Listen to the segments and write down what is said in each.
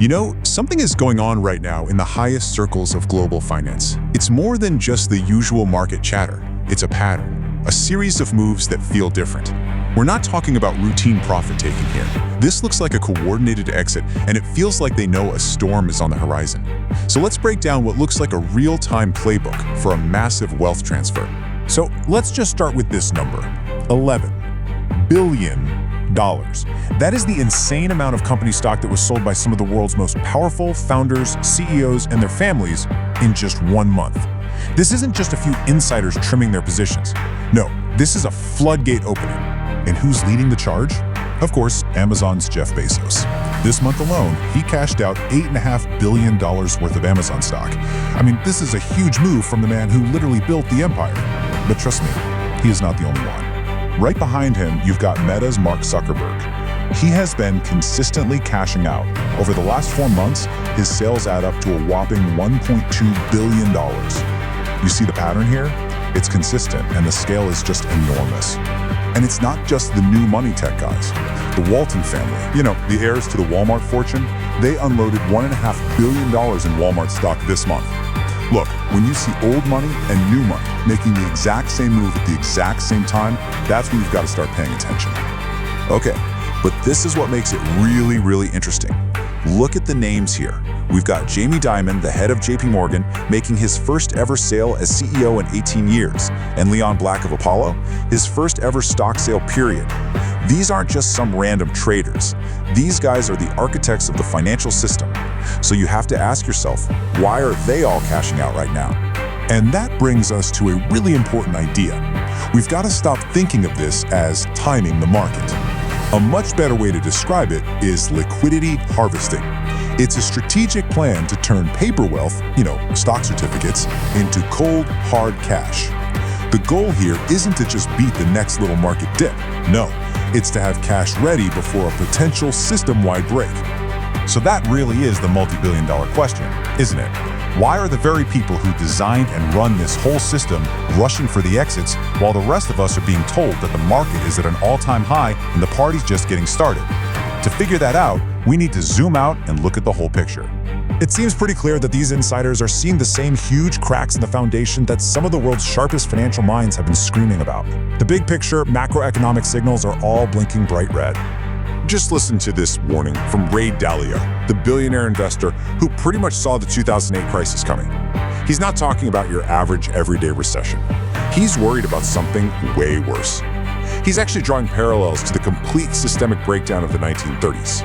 You know, something is going on right now in the highest circles of global finance. It's more than just the usual market chatter. It's a pattern, a series of moves that feel different. We're not talking about routine profit-taking here. This looks like a coordinated exit, and it feels like they know a storm is on the horizon. So let's break down what looks like a real-time playbook for a massive wealth transfer. So let's just start with this number, $11 billion. That is the insane amount of company stock that was sold by some of the world's most powerful founders, CEOs, and their families in just 1 month. This isn't just a few insiders trimming their positions. No, this is a floodgate opening. And who's leading the charge? Of course, Amazon's Jeff Bezos. This month alone, he cashed out $8.5 billion worth of Amazon stock. I mean, this is a huge move from the man who literally built the empire. But trust me, he is not the only one. Right behind him, you've got Meta's Mark Zuckerberg. He has been consistently cashing out. Over the last 4 months, his sales add up to a whopping $1.2 billion. You see the pattern here? It's consistent, and the scale is just enormous. And it's not just the new money tech guys. The Walton family, the heirs to the Walmart fortune, they unloaded $1.5 billion in Walmart stock this month. Look, when you see old money and new money making the exact same move at the exact same time, that's when you've got to start paying attention. Okay, but this is what makes it really, really interesting. Look at the names here. We've got Jamie Dimon, the head of JP Morgan, making his first ever sale as CEO in 18 years, and Leon Black of Apollo, his first ever stock sale period. These aren't just some random traders. These guys are the architects of the financial system. So you have to ask yourself, why are they all cashing out right now? And that brings us to a really important idea. We've got to stop thinking of this as timing the market. A much better way to describe it is liquidity harvesting. It's a strategic plan to turn paper wealth, stock certificates, into cold, hard cash. The goal here isn't to just beat the next little market dip. No, it's to have cash ready before a potential system-wide break. So that really is the multi-billion-dollar question, isn't it? Why are the very people who designed and run this whole system rushing for the exits while the rest of us are being told that the market is at an all-time high and the party's just getting started? To figure that out, we need to zoom out and look at the whole picture. It seems pretty clear that these insiders are seeing the same huge cracks in the foundation that some of the world's sharpest financial minds have been screaming about. The big picture, macroeconomic signals are all blinking bright red. Just listen to this warning from Ray Dalio, the billionaire investor who pretty much saw the 2008 crisis coming. He's not talking about your average everyday recession. He's worried about something way worse. He's actually drawing parallels to the complete systemic breakdown of the 1930s.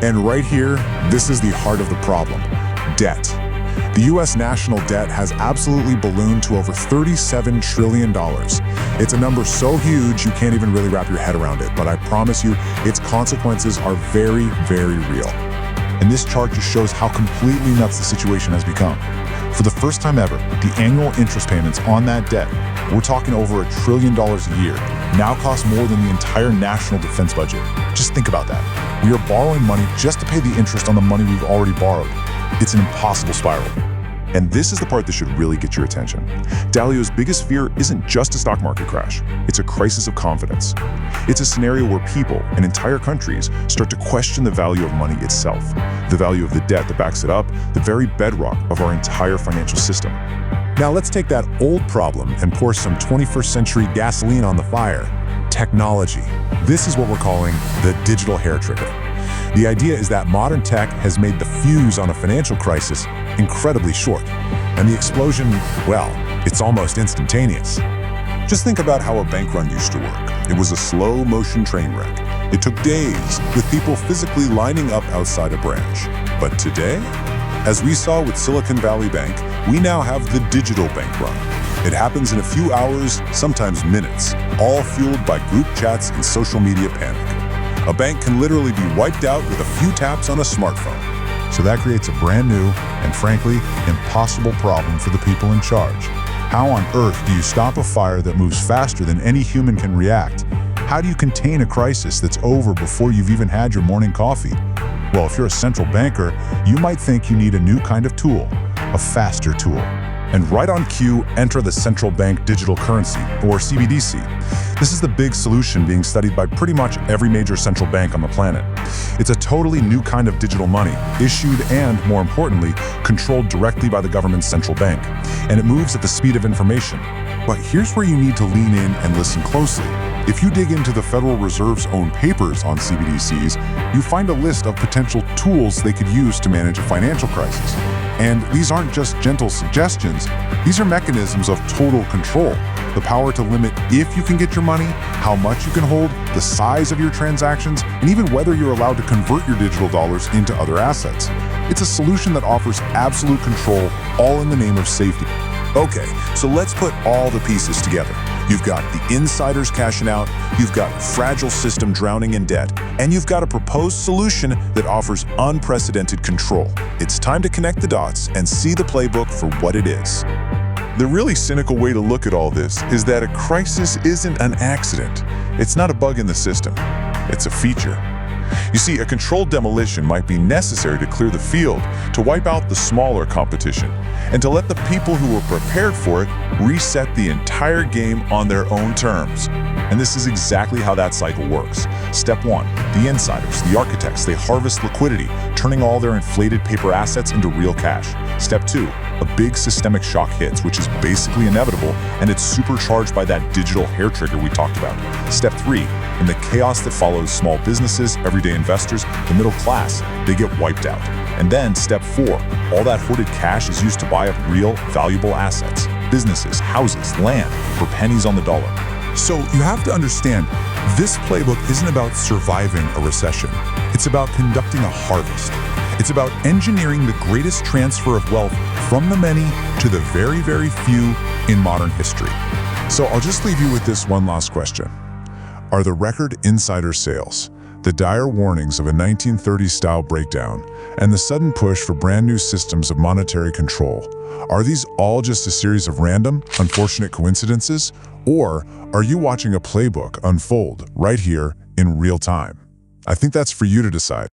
And right here, this is the heart of the problem: debt. The US national debt has absolutely ballooned to over $37 trillion. It's a number so huge you can't even really wrap your head around it, but I promise you, its consequences are very, very real. And this chart just shows how completely nuts the situation has become. For the first time ever, the annual interest payments on that debt, we're talking over $1 trillion a year, now cost more than the entire national defense budget. Just think about that. We are borrowing money just to pay the interest on the money we've already borrowed. It's an impossible spiral. And this is the part that should really get your attention. Dalio's biggest fear isn't just a stock market crash. It's a crisis of confidence. It's a scenario where people and entire countries start to question the value of money itself, the value of the debt that backs it up, the very bedrock of our entire financial system. Now let's take that old problem and pour some 21st century gasoline on the fire: technology. This is what we're calling the digital hair trigger. The idea is that modern tech has made the fuse on a financial crisis incredibly short. And the explosion, well, it's almost instantaneous. Just think about how a bank run used to work. It was a slow-motion train wreck. It took days, with people physically lining up outside a branch. But today, as we saw with Silicon Valley Bank, we now have the digital bank run. It happens in a few hours, sometimes minutes, all fueled by group chats and social media panic. A bank can literally be wiped out with a few taps on a smartphone. So that creates a brand new and, frankly, impossible problem for the people in charge. How on earth do you stop a fire that moves faster than any human can react? How do you contain a crisis that's over before you've even had your morning coffee? Well, if you're a central banker, you might think you need a new kind of tool, a faster tool. And right on cue, enter the central bank digital currency, or CBDC. This is the big solution being studied by pretty much every major central bank on the planet. It's a totally new kind of digital money, issued and, more importantly, controlled directly by the government's central bank. And it moves at the speed of information. But here's where you need to lean in and listen closely. If you dig into the Federal Reserve's own papers on CBDCs, you find a list of potential tools they could use to manage a financial crisis. And these aren't just gentle suggestions, these are mechanisms of total control. The power to limit if you can get your money, how much you can hold, the size of your transactions, and even whether you're allowed to convert your digital dollars into other assets. It's a solution that offers absolute control, all in the name of safety. Okay, so let's put all the pieces together. You've got the insiders cashing out, you've got a fragile system drowning in debt, and you've got a proposed solution that offers unprecedented control. It's time to connect the dots and see the playbook for what it is. The really cynical way to look at all this is that a crisis isn't an accident. It's not a bug in the system. It's a feature. You see, a controlled demolition might be necessary to clear the field, to wipe out the smaller competition, and to let the people who were prepared for it reset the entire game on their own terms. And this is exactly how that cycle works. Step 1, the insiders, the architects, they harvest liquidity, turning all their inflated paper assets into real cash. Step 2, a big systemic shock hits, which is basically inevitable, and it's supercharged by that digital hair trigger we talked about. Step 3, in the chaos that follows, small businesses, everyday investors, the middle class, they get wiped out. And then step 4, all that hoarded cash is used to buy up real, valuable assets, businesses, houses, land, for pennies on the dollar. So you have to understand, this playbook isn't about surviving a recession. It's about conducting a harvest. It's about engineering the greatest transfer of wealth from the many to the very, very few in modern history. So I'll just leave you with this one last question. Are the record insider sales, the dire warnings of a 1930s-style breakdown, and the sudden push for brand new systems of monetary control, are these all just a series of random, unfortunate coincidences? Or are you watching a playbook unfold right here in real time? I think that's for you to decide.